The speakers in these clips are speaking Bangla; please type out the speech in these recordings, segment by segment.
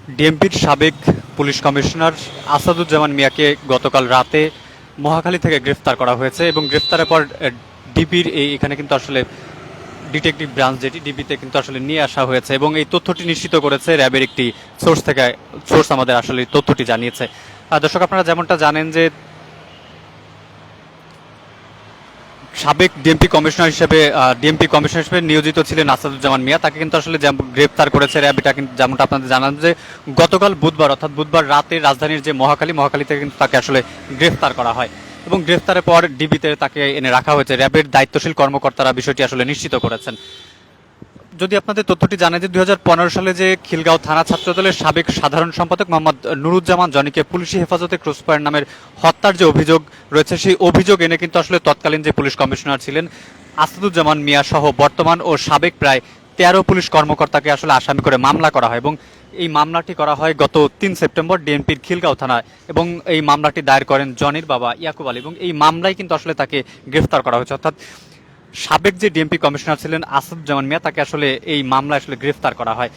ডিএমপির সাবেক পুলিশ কমিশনার আসাদুজ্জামান মিয়াকে গতকাল রাতে মহাখালী থেকে গ্রেফতার করা হয়েছে এবং গ্রেফতারের পর ডিবির এখানে কিন্তু আসলে ডিটেকটিভ ব্রাঞ্চ যেটি ডিবিতে কিন্তু আসলে নিয়ে আসা হয়েছে এবং এই তথ্যটি নিশ্চিত করেছে র্যাবের একটি সোর্স আমাদের আসলে তথ্যটি জানিয়েছে। দর্শক, আপনারা যেমনটা জানেন যে সাবেক ডিএমপি কমিশনার হিসেবে নিয়োজিত ছিলেন আসাদুজ্জামান মিয়া, তাকে কিন্তু আসলে গ্রেপ্তার করেছে র্যাব। এটা কিন্তু যেমনটা আপনাদের জানান যে গতকাল বুধবার রাতে রাজধানীর যে মহাখালী থেকে কিন্তু তাকে আসলে গ্রেফতার করা হয় এবং গ্রেফতারের পর ডিবিতে তাকে এনে রাখা হয়েছে। র্যাবের দায়িত্বশীল কর্মকর্তারা বিষয়টি আসলে নিশ্চিত করেছেন। যদি আপনাদের তথ্যটি জানেন যে 2015 সালে যে খিলগাঁও থানা ছাত্রদলের সাবেক সাধারণ সম্পাদক মোহাম্মদ নুরুজ্জামান জনিকে পুলিশি হেফাজতে ক্রসফায়ার নামের হত্যার যে অভিযোগ রয়েছে, সেই অভিযোগ এনে কিন্তু আসলে তৎকালীন যে পুলিশ কমিশনার ছিলেন আসাদুজ্জামান মিয়া সহ বর্তমান ও সাবেক প্রায় 13 পুলিশ কর্মকর্তাকে আসলে আসামি করে মামলা করা হয় এবং এই মামলাটি করা হয় গত 3 সেপ্টেম্বর ডিএমপির খিলগাঁও থানায় এবং এই মামলাটি দায়ের করেন জনির বাবা ইয়াকুব আলী এবং এই মামলায় কিন্তু আসলে তাকে গ্রেফতার করা হয়েছে। অর্থাৎ সাবেক যে ডিএমপি কমিশনার ছিলেন আসাদুজ্জামান মিয়া, তাকে আসলে এই মামলায় আসলে গ্রেফতার করা হয়।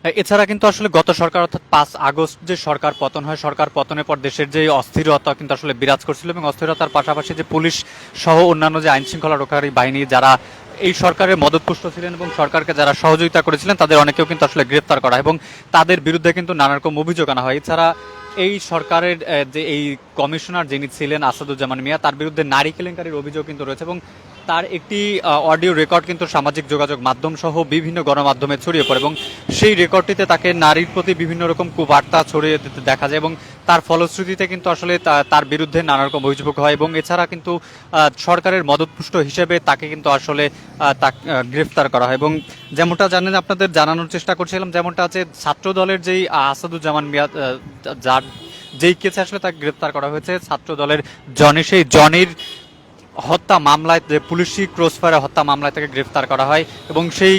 এছাড়া কিন্তু আসলে গত সরকার অর্থাৎ 5 আগস্ট যে সরকার পতন হয়, সরকার পতনের পর দেশের যে অস্থিরতা কিন্তু আসলে বিরাজ করছিল এবং অস্থিরতার পাশাপাশি যে পুলিশ সহ অন্যান্য যে আইন শৃঙ্খলা রক্ষাকারী বাহিনী যারা এই সরকারের মদতপুষ্ট ছিলেন এবং সরকারকে যারা সহযোগিতা করেছিলেন তাদের অনেকেও কিন্তু আসলে গ্রেফতার করা হয় এবং তাদের বিরুদ্ধে কিন্তু নানা রকম অভিযোগ আনা হয়। এছাড়া এই সরকারের যে এই কমিশনার যিনি ছিলেন আসাদুজ্জামান মিয়া, তার বিরুদ্ধে নারী কেলেঙ্কারির অভিযোগ কিন্তু রয়েছে এবং তার একটি অডিও রেকর্ড কিন্তু সামাজিক যোগাযোগ মাধ্যম সহ বিভিন্ন গণমাধ্যমে ছড়িয়ে পড়ে এবং সেই রেকর্ডটিতে তাকে নারীর প্রতি বিভিন্ন রকম কুবার্তা ছড়িয়ে দিতে দেখা যায় এবং তার ফলশ্রুতিতে কিন্তু আসলে তার বিরুদ্ধে নানা রকম অভিযোগ হয় এবং এছাড়া কিন্তু সরকারের মদতপুষ্ট হিসেবে তাকে কিন্তু আসলে গ্রেফতার করা হয় এবং যেমনটা জানেন আপনাদের জানানোর চেষ্টা করছিলাম, যেমনটা আছে ছাত্র দলের যেই আসাদুজ্জামান মিয়া যার যেই কেসে আসলে তাকে গ্রেফতার করা হয়েছে, ছাত্র দলের সেই জনির হত্যা মামলায়, যে পুলিশি ক্রসফায়ার হত্যা মামলায় তাকে গ্রেফতার করা হয় এবং সেই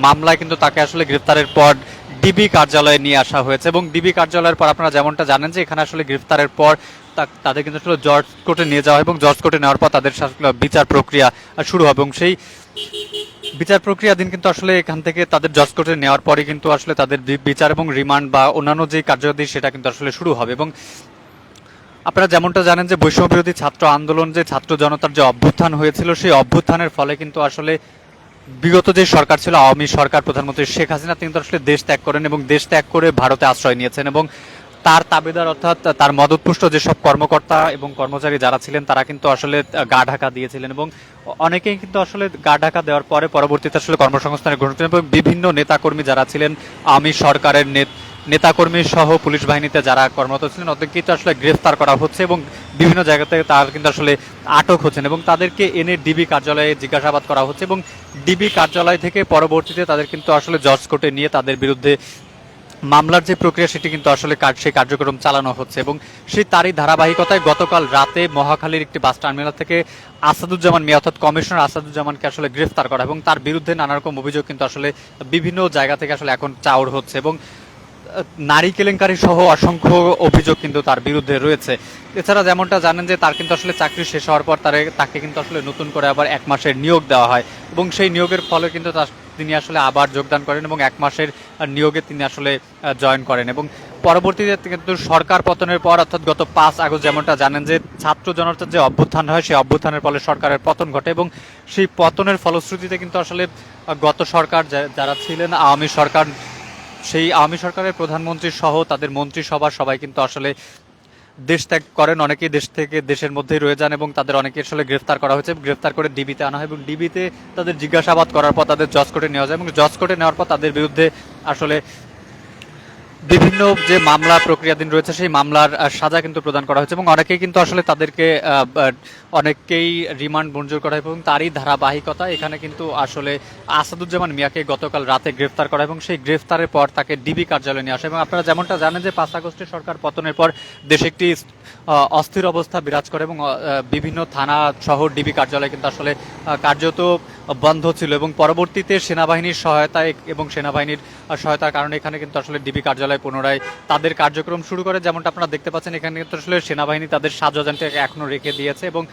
মামলায় কিন্তু তাকে আসলে গ্রেফতারের পর ডিবি কার্যালয়ে নিয়ে আসা হয়েছে এবং ডিবি কার্যালয়ের পর আপনারা যেমনটা জানেন যে এখানে আসলে গ্রেফতারের পর তাদের কিন্তু আসলে জজ কোর্টে নিয়ে যাওয়া এবং জজ কোর্টে নেওয়ার পর তাদের বিচার প্রক্রিয়া শুরু হবে এবং সেই বিচার প্রক্রিয়াধীন কিন্তু আসলে এখান থেকে তাদের জজ কোর্টে নেওয়ার পরে কিন্তু আসলে তাদের বিচার এবং রিমান্ড বা অন্যান্য যে কার্যবিধি সেটা কিন্তু আসলে শুরু হবে এবং আপনারা যেমনটা জানেন যে বৈষম্য বিরোধী ছাত্র আন্দোলন, যে ছাত্র জনতার যে অভ্যুত্থান হয়েছিল, সেই অভ্যুত্থানের ফলে কিন্তু আসলে বিগত যে সরকার ছিল আওয়ামী সরকার, প্রধানমন্ত্রী শেখ হাসিনা, তিনি তো আসলে দেশ ত্যাগ করেন এবং দেশ ত্যাগ করে ভারতে আশ্রয় নিয়েছেন এবং তার তাবেদার অর্থাৎ তার মদতপুষ্ট যেসব কর্মকর্তা এবং কর্মচারী যারা ছিলেন তারা কিন্তু আসলে গা ঢাকা দিয়েছিলেন এবং অনেকেই কিন্তু আসলে গা ঢাকা দেওয়ার পরে পরবর্তীতে আসলে কর্মসংস্থানের ঘোষণা করেন এবং বিভিন্ন নেতাকর্মী যারা ছিলেন আওয়ামী সরকারের নেতাকর্মী সহ পুলিশ বাহিনীতে যারা কর্মরত ছিলেন ওদেরকে কিন্তু আসলে গ্রেফতার করা হচ্ছে এবং বিভিন্ন জায়গা থেকে তারা কিন্তু আসলে আটক হচ্ছেন এবং তাদেরকে এনে ডিবি কার্যালয়ে জিজ্ঞাসাবাদ করা হচ্ছে এবং ডিবি কার্যালয় থেকে পরবর্তীতে তাদের কিন্তু আসলে জজ কোর্টে নিয়ে তাদের বিরুদ্ধে মামলার যে প্রক্রিয়া সেটি কিন্তু আসলে সেই কার্যক্রম চালানো হচ্ছে এবং সেই তারই ধারাবাহিকতায় গতকাল রাতে মহাখালীর একটি বাস টার্মিনাল থেকে আসাদুজ্জামান মিয়া অর্থাৎ কমিশনার আসাদুজ্জামানকে আসলে গ্রেফতার করা এবং তার বিরুদ্ধে নানা রকম অভিযোগ কিন্তু আসলে বিভিন্ন জায়গা থেকে আসলে এখন চাউর হচ্ছে এবং নারী কেলেঙ্কারি সহ অসংখ্য অভিযোগ কিন্তু তার বিরুদ্ধে রয়েছে। এছাড়া যেমনটা জানেন যে তার কিন্তু আসলে চাকরি শেষ হওয়ার পর তাকে কিন্তু আসলে নতুন করে আবার 1 মাসের নিয়োগ দেওয়া হয় এবং সেই নিয়োগের ফলে কিন্তু তিনি আসলে আবার যোগদান করেন এবং 1 মাসের নিয়োগে তিনি আসলে জয়েন করেন এবং পরবর্তীতে কিন্তু সরকার পতনের পর অর্থাৎ গত 5 আগস্ট যেমনটা জানেন যে ছাত্র জনতার যে অভ্যুত্থান হয়, সেই অভ্যুত্থানের ফলে সরকারের পতন ঘটে এবং সেই পতনের ফলশ্রুতিতে কিন্তু আসলে গত সরকার যারা ছিলেন আওয়ামী সরকার, সেই আওয়ামী সরকারের প্রধানমন্ত্রী সহ তাদের মন্ত্রিসভা সবাই কিন্তু আসলে দেশ ত্যাগ করেন, অনেকেই দেশের মধ্যেই রয়ে যান এবং তাদের অনেকে আসলে গ্রেফতার করা হয়েছে। গ্রেফতার করে ডিবিতে আনা হয় এবং ডিবিতে তাদের জিজ্ঞাসাবাদ করার পর তাদের জজ কোর্টে নেওয়া যায় এবং জজ কোর্টে নেওয়ার পর তাদের বিরুদ্ধে আসলে বিভিন্ন যে মামলা প্রক্রিয়াধীন রয়েছে সেই মামলার সাজা কিন্তু প্রদান করা হয়েছে এবং অনেকেই কিন্তু আসলে তাদেরকে অনেককেই রিমান্ড মঞ্জুর করা হয় এবং তারই ধারাবাহিকতা এখানে কিন্তু আসলে আসাদুজ্জামান মিয়াকে গতকাল রাতে গ্রেফতার করা এবং সেই গ্রেফতারের পর তাকে ডিবি কার্যালয়ে নিয়ে আসে এবং আপনারা যেমনটা জানেন যে 5 আগস্টের সরকার পতনের পর দেশে একটি অস্থির অবস্থা বিরাজ করে এবং বিভিন্ন থানা শহর ডিবি কার্যালয় কিন্তু আসলে কার্যত বন্ধ ছিল এবং পরবর্তীতে সেনাবাহিনীর সহায়তায় এবং সেনাবাহিনীর সহায়তার কারণে এখানে কিন্তু আসলে ডিবি কার্যালয় পুনরায় তাদের কার্যক্রম শুরু করে। যেমনটা আপনারা দেখতে পাচ্ছেন, এখানে কিন্তু আসলে সেনাবাহিনী তাদের সাজোযানটাকে এখনো রেখে দিয়েছে এবং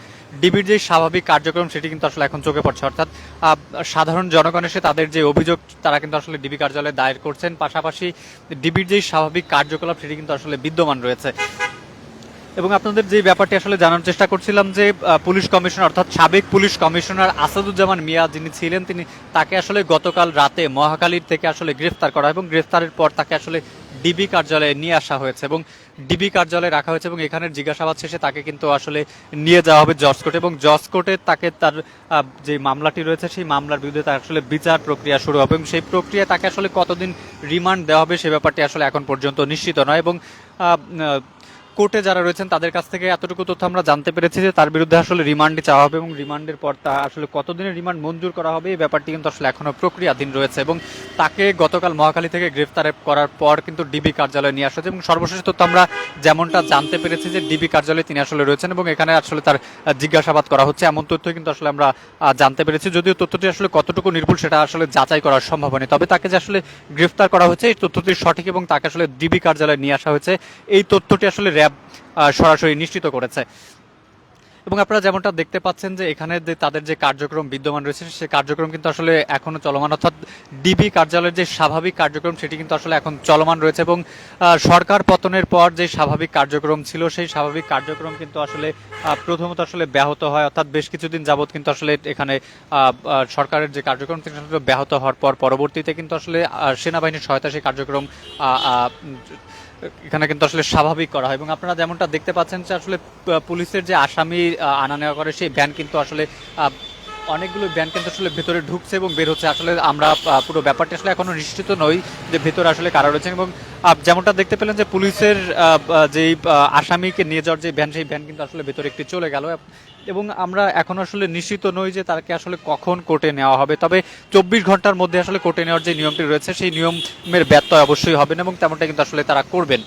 ডিবির যে স্বাভাবিক কার্যক্রম সেটি কিন্তু আসলে এখন চোখে পড়ছে। অর্থাৎ সাধারণ জনগণ এসে তাদের যে অভিযোগ তারা কিন্তু আসলে ডিবি কার্যালয়ে দায়ের করছেন, পাশাপাশি ডিবির যে স্বাভাবিক কার্যকলাপ সেটি কিন্তু আসলে বিদ্যমান রয়েছে। এবং আপনাদের যে ব্যাপারটি আসলে জানার চেষ্টা করছিলাম যে পুলিশ কমিশনার অর্থাৎ সাবেক পুলিশ কমিশনার আসাদুজ্জামান মিয়া যিনি ছিলেন, তাকে আসলে গতকাল রাতে মহাখালীর থেকে আসলে গ্রেফতার করা এবং গ্রেফতারের পর তাকে আসলে ডিবি কার্যালয়ে নিয়ে আসা হয়েছে এবং ডিবি কার্যালয়ে রাখা হয়েছে এবং এখানের জিজ্ঞাসাবাদ শেষে তাকে কিন্তু আসলে নিয়ে যাওয়া হবে জজ কোর্টে এবং জজ কোর্টে তাকে তার যে মামলাটি রয়েছে সেই মামলার বিরুদ্ধে তার আসলে বিচার প্রক্রিয়া শুরু হবে এবং সেই প্রক্রিয়ায় তাকে আসলে কতদিন রিমান্ড দেওয়া হবে সে ব্যাপারটি আসলে এখন পর্যন্ত নিশ্চিত নয়। এবং কোর্টে যারা রয়েছেন তাদের কাছ থেকে এতটুকু তথ্য আমরা জানতে পেরেছি যে তার বিরুদ্ধে আসলে রিমান্ডে চাওয়া হবে এবং রিমান্ডের পর তা আসলে কতদিনের রিমান্ড মঞ্জুর করা হবে এই ব্যাপারটি কিন্তু আসলে এখনো প্রক্রিয়াধীন রয়েছে এবং তাকে গতকাল মহাখালী থেকে গ্রেফতার করার পর কিন্তু ডিবি কার্যালয়ে নিয়ে আসা হয়েছে এবং সর্বশেষ তথ্য আমরা যেমনটা জানতে পেরেছি যে ডিবি কার্যালয়ে তিনি আসলে রয়েছেন এবং এখানে আসলে তার জিজ্ঞাসাবাদ করা হচ্ছে এমন তথ্য কিন্তু আসলে আমরা জানতে পেরেছি। যদিও তথ্যটি আসলে কতটুকু নির্ভুল সেটা আসলে যাচাই করার সম্ভব হয়নি, তবে তাকে যে আসলে গ্রেফতার করা হয়েছে এই তথ্যটি সঠিক এবং তাকে আসলে ডিবি কার্যালয়ে নিয়ে আসা হয়েছে এই তথ্যটি আসলে র্যাব সরাসরি নিশ্চিত করেছে। এবং আপনারা যেমনটা দেখতে পাচ্ছেন যে এখানে যে তাদের যে কার্যক্রম বিদ্যমান রয়েছে সেই কার্যক্রম কিন্তু আসলে এখনো চলমান, অর্থাৎ ডিবি কার্যালয়ের যে স্বাভাবিক কার্যক্রম সেটি কিন্তু আসলে এখন চলমান রয়েছে এবং সরকার পতনের পর যে স্বাভাবিক কার্যক্রম ছিল সেই স্বাভাবিক কার্যক্রম কিন্তু আসলে প্রথমত আসলে ব্যাহত হয়, অর্থাৎ বেশ কিছুদিন যাবৎ কিন্তু আসলে এখানে সরকারের যে কার্যক্রম ব্যাহত হওয়ার পর পরবর্তীতে কিন্তু আসলে সেনাবাহিনীর সহায়তা সেই কার্যক্রম এখানে কিন্তু আসলে স্বাভাবিক করা হয়। এবং আপনারা যেমনটা দেখতে পাচ্ছেন যে আসলে পুলিশের যে আসামি আনা নেওয়া করে সেই ভ্যান কিন্তু আসলে অনেকগুলো ভ্যান কিন্তু আসলে ভেতরে ঢুকছে এবং বের হচ্ছে। আসলে আমরা পুরো ব্যাপারটা আসলে এখনো নিশ্চিত নই যে ভেতরে আসলে কারা রয়েছেন এবং যেমনটা দেখতে পেলেন যে পুলিশের যেই আসামিকে নিয়ে যাওয়ার যে ভ্যান সেই ভ্যান কিন্তু আসলে ভেতরে একটি চলে গেল এবং আমরা এখন আসলে নিশ্চিত নই যে তাকে আসলে কখন কোর্টে নেওয়া হবে, তবে 24 ঘন্টার মধ্যে আসলে কোর্টে নেওয়ার যে নিয়মটি রয়েছে সেই নিয়মের ব্যত্যয় অবশ্যই হবে না এবং তেমনটা কিন্তু আসলে তারা করবেন।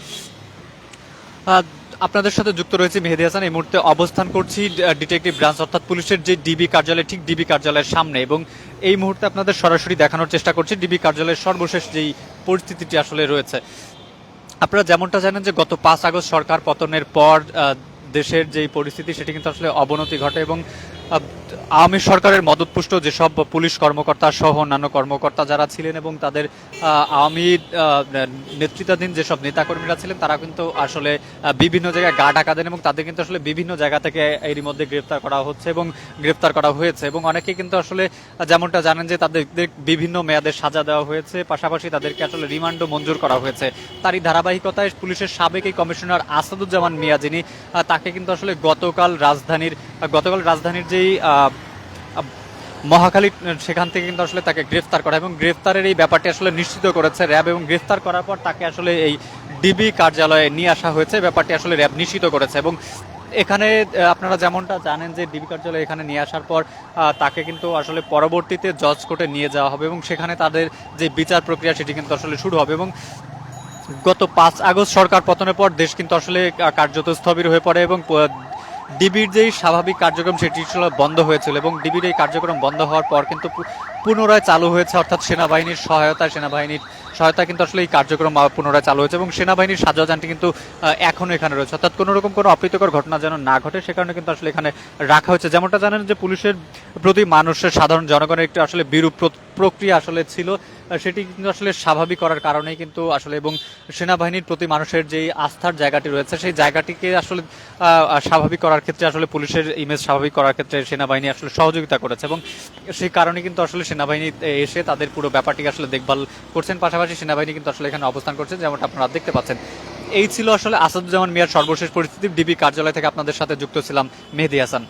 আপনাদের সাথে যুক্ত রয়েছে মেহেদী হাসান, এই মুহূর্তে অবস্থান করছি ডিটেকটিভ ব্রাঞ্চ অর্থাৎ পুলিশের যে ডিবি কার্যালয় ঠিক ডিবি কার্যালয়ের সামনে এবং এই মুহূর্তে আপনাদের সরাসরি দেখানোর চেষ্টা করছি ডিবি কার্যালয়ের সর্বশেষ যেই পরিস্থিতিটি আসলে রয়েছে। আপনারা যেমনটা জানেন যে গত 5 আগস্ট সরকার পতনের পর দেশের যে পরিস্থিতি সেটি কিন্তু আসলে অবনতি ঘটে এবং আওয়ামী সরকারের মদতপুষ্ট যেসব পুলিশ কর্মকর্তা সহ অন্যান্য কর্মকর্তা যারা ছিলেন এবং তাদের আওয়ামী নেতৃত্বাধীন যেসব নেতাকর্মীরা ছিলেন তারা কিন্তু আসলে বিভিন্ন জায়গায় গা ঢাকা দেন এবং তাদের কিন্তু আসলে বিভিন্ন জায়গা থেকে এরই মধ্যে গ্রেফতার করা হচ্ছে এবং গ্রেফতার করা হয়েছে এবং অনেকে কিন্তু আসলে যেমনটা জানেন যে তাদের বিভিন্ন মেয়াদের সাজা দেওয়া হয়েছে, পাশাপাশি তাদেরকে আসলে রিমান্ডও মঞ্জুর করা হয়েছে। তারই ধারাবাহিকতায় পুলিশের সাবেক এই কমিশনার আসাদুজ্জামান মিয়া যিনি তাকে কিন্তু আসলে গতকাল রাজধানীর যেই মহাখালী সেখান থেকে কিন্তু আসলে তাকে গ্রেফতার করা এবং গ্রেফতারের এই ব্যাপারটি আসলে নিশ্চিত করেছে র্যাব এবং গ্রেফতার করার পর তাকে আসলে এই ডিবি কার্যালয়ে নিয়ে আসা হয়েছে, ব্যাপারটি আসলে র্যাব নিশ্চিত করেছে। এবং এখানে আপনারা যেমনটা জানেন যে ডিবি কার্যালয়ে এখানে নিয়ে আসার পর তাকে কিন্তু আসলে পরবর্তীতে জজ কোর্টে নিয়ে যাওয়া হবে এবং সেখানে তাদের যে বিচার প্রক্রিয়া সেটি কিন্তু আসলে শুরু হবে। এবং গত 5 আগস্ট সরকার পতনের পর দেশ কিন্তু আসলে কার্যত স্থবির হয়ে পড়ে এবং ডিবির যেই স্বাভাবিক কার্যক্রম সেটি বন্ধ হয়েছিল এবং ডিবির এই কার্যক্রম বন্ধ হওয়ার পর কিন্তু পুনরায় চালু হয়েছে, অর্থাৎ সেনাবাহিনীর সহায়তা কিন্তু আসলে এই কার্যক্রম পুনরায় চালু হয়েছে এবং সেনাবাহিনীর সাজাযানটি কিন্তু এখনো এখানে রয়েছে, অর্থাৎ কোনো রকম কোনো অপ্রীতিকর ঘটনা যেন না ঘটে সে কারণে কিন্তু আসলে এখানে রাখা হয়েছে। যেমনটা জানেন যে পুলিশের প্রতি মানুষের সাধারণ জনগণের একটু আসলে বিরূপ প্রক্রিয়া আসলে ছিল, সেটি কিন্তু আসলে স্বাভাবিক করার কারণেই কিন্তু আসলে এবং সেনাবাহিনীর প্রতি মানুষের যেই আস্থার জায়গাটি রয়েছে সেই জায়গাটিকে আসলে স্বাভাবিক করার ক্ষেত্রে আসলে পুলিশের ইমেজ স্বাভাবিক করার ক্ষেত্রে সেনাবাহিনী আসলে সহযোগিতা করেছে এবং সেই কারণে কিন্তু আসলে সেনাবাহিনী এসে তাদের পুরো ব্যাপারটিকে আসলে দেখভাল করছেন, পাশাপাশি সেনাবাহিনী কিন্তু আসলে এখানে অবস্থান করছেন যেমনটা আপনারা দেখতে পাচ্ছেন। এই ছিল আসলে আসাদুজ্জামান মিয়ার সর্বশেষ পরিস্থিতি। ডিবি কার্যালয় থেকে আপনাদের সাথে যুক্ত ছিলাম মেহেদী হাসান।